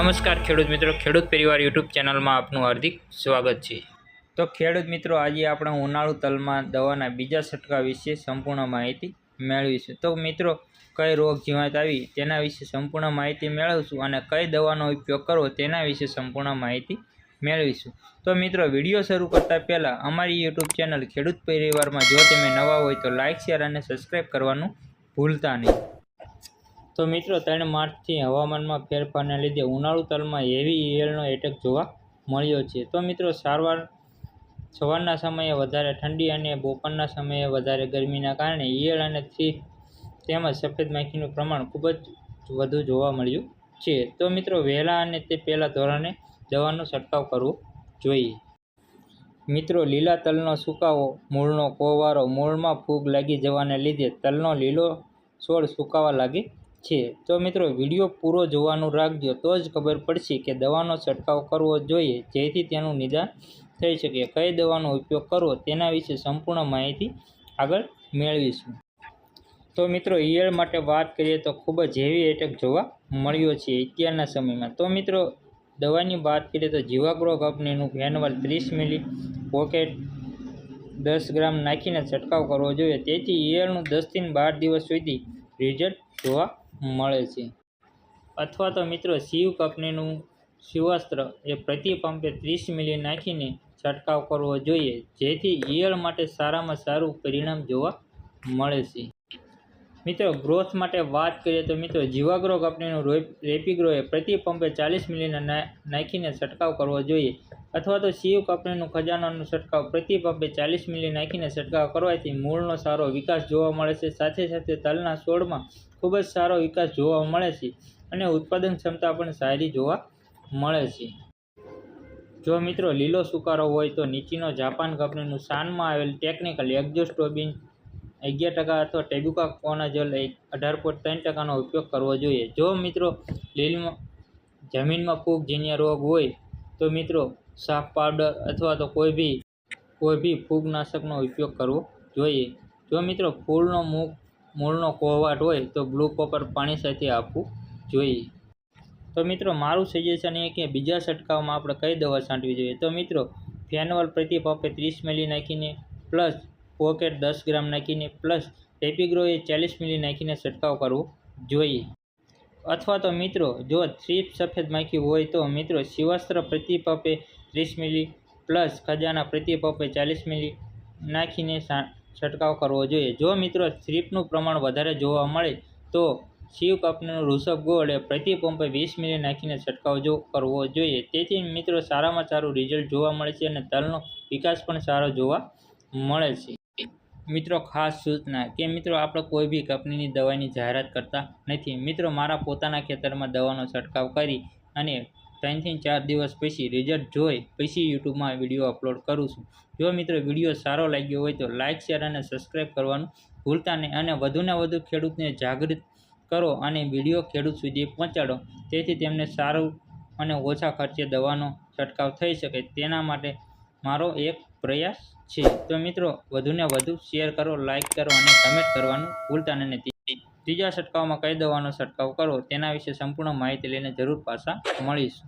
નમસ્કાર ખેડૂત મિત્રો, ખેડૂત પરિવાર યુટ્યુબ ચેનલમાં આપનું હાર્દિક સ્વાગત છે। તો ખેડૂત મિત્રો, આજે આપણે ઉનાળુ તલમાં દવાના બીજા છંટકાવ વિશે સંપૂર્ણ માહિતી મેળવીશું। તો મિત્રો, કઈ રોગ જીવાત આવી તેના વિશે સંપૂર્ણ માહિતી મેળવીશું અને કઈ દવાનો ઉપયોગ કરવો તેના વિશે સંપૂર્ણ માહિતી મેળવીશું। તો મિત્રો, વિડીયો શરૂ કરતા પહેલાં અમારી યુટ્યુબ ચેનલ ખેડૂત પરિવારમાં જો તમે નવા હોય તો લાઇક, શેર અને સબસ્ક્રાઈબ કરવાનું ભૂલતા નહીં। તો મિત્રો, 3 માર્ચથી હવામાનમાં ફેરફારને લીધે ઉનાળુ તલમાં હેવી ઈયળનો એટેક જોવા મળ્યો છે। તો મિત્રો, સવારના સમયે વધારે ઠંડી અને બપોરના સમયે વધારે ગરમીના કારણે ઈયળ અને થ્રીપ તેમજ સફેદ માખીનું પ્રમાણ ખૂબ જ વધુ જોવા મળ્યું છે। તો મિત્રો, વહેલા અને તે પહેલાં ધોરણે દવાનો છંટકાવ કરવો જોઈએ। મિત્રો, લીલા તલનો સુકાવો, મૂળનો કોહવારો, મૂળમાં ફૂગ લાગી જવાને લીધે તલનો લીલો છોડ સુકાવા લાગે છે। તો મિત્રો, વિડીયો પૂરો જોવાનું રાખજો, તો જ ખબર પડશે કે દવાનો છંટકાવ કરવો જોઈએ જેથી તેનું નિદાન થઈ શકે। કઈ દવાનો ઉપયોગ કરવો તેના વિશે સંપૂર્ણ માહિતી આગળ મેળવીશું। તો મિત્રો, ઈયળ માટે વાત કરીએ તો ખૂબ જ હેવી એટેક જોવા મળ્યો છે અત્યારના સમયમાં। તો મિત્રો, દવાની વાત કરીએ તો જીવાગ્રો કંપનીનું ફેનવલ 30 મિલી પોકેટ 10 ગ્રામ નાખીને છંટકાવ કરવો જોઈએ, તેથી ઈયળનું 10 થી 12 દિવસ સુધી રિઝલ્ટ જોવા મળે છે। અથવા તો મિત્રો, શિવ કંપનીનું શિવાસ્ત્ર એ પ્રતિ પંપે 30 મિલી નાખીને છંટકાવ કરવો જોઈએ, જેથી ઈયળ માટે સારામાં સારું પરિણામ જોવા મળે છે। મિત્રો, ગ્રોથ માટે વાત કરીએ તો મિત્રો, જીવાગ્રો કંપનીનું રેપિગ્રો એ પ્રતિ પંપે 40 મિલી નાખીને છંટકાવ કરવો જોઈએ, અથવા તો શિવ કંપનીનું ખજાનાનો છંટકાવ પ્રતિ પંપે 40 મિલી નાખીને છંટકાવ કરવાથી મૂળનો સારો વિકાસ જોવા મળે છે। સાથે સાથે તલના છોડમાં ખૂબ જ સારો વિકાસ જોવા મળે છે અને ઉત્પાદન ક્ષમતા પણ સારી જોવા મળે છે। જો મિત્રો, લીલો સુકારો હોય તો નીચેનો જાપાન કંપનીનું શાનમાં આવેલ ટેકનિકલ એક્ઝોસ્ટ્રોબિન 11% અથવા ટેબ્યુકા કોનાઝોલ 18.3%નો ઉપયોગ કરવો જોઈએ। જો મિત્રો, જમીનમાં ફૂગજન્ય રોગ હોય તો મિત્રો, સાફ પાવડર અથવા તો કોઈ ભી ફૂગનાશકનો ઉપયોગ કરવો જોઈએ। જો મિત્રો, મૂળનો કોહવાટ હોય તો બ્લુ કોપર પાણી સાથે આપવું જોઈએ। તો મિત્રો, મારું સજેશન એ કે બીજા છંટકાવમાં આપણે કઈ દવા છાંટવી જોઈએ। તો મિત્રો, ફેનવલ પ્રતિ પંપે 30 મિલી નાખીને પ્લસ પોકેટ 10 ગ્રામ નાખીને પ્લસ રેપિગ્રો એ 40 મિલી નાખીને છંટકાવ કરવો જોઈએ। અથવા તો મિત્રો, જો થ્રીપ સફેદ માખી હોય તો મિત્રો, શિવાસ્ત્ર પ્રતિ પંપે 30 મિલી પ્લસ ખજાના પ્રતિ પંપે 40 મિલી નાખીને છંટકાવ કરવો જોઈએ। જો મિત્રો, થ્રીપનું પ્રમાણ વધારે જોવા મળે તો શિવ કંપનીનું ઋષભ ગોલ્ડ એ પ્રતિ પંપે 20 મિલી નાખીને છંટકાવ કરવો જોઈએ, તેથી મિત્રો સારામાં સારું રિઝલ્ટ જોવા મળે છે અને તલનો વિકાસ પણ સારો જોવા મળે છે। મિત્રો, ખાસ સૂચના કે મિત્રો, આપણે કોઈ બી કંપનીની દવાની જાહેરાત કરતા નથી। મિત્રો, મારા પોતાના ખેતરમાં દવાનો છંટકાવ કરી અને 3 થી 4 દિવસ પછી રિઝલ્ટ જોઈ પછી યુટ્યુબમાં વિડીયો અપલોડ કરું છું। જો મિત્રો, વિડીયો સારો લાગ્યો હોય તો લાઇક, શેર અને સબસ્ક્રાઈબ કરવાનું ભૂલતા નહીં અને વધુને વધુ ખેડૂતને જાગૃત કરો અને વિડીયો ખેડૂત સુધી પહોંચાડો, તેથી તેમને સારું અને ઓછા ખર્ચે દવાનો છંટકાવ થઈ શકે તેના માટે મારો એક પ્રયાસ છે। તો મિત્રો, વધુને વધુ શેર કરો, લાઇક કરો અને કમેન્ટ કરવાનું ભૂલતા નહીં। ત્રીજા છંટકાવમાં કઈ દવાનો છંટકાવ કરવો તેના વિશે સંપૂર્ણ માહિતી લઈને જરૂર પાછા મળીશું।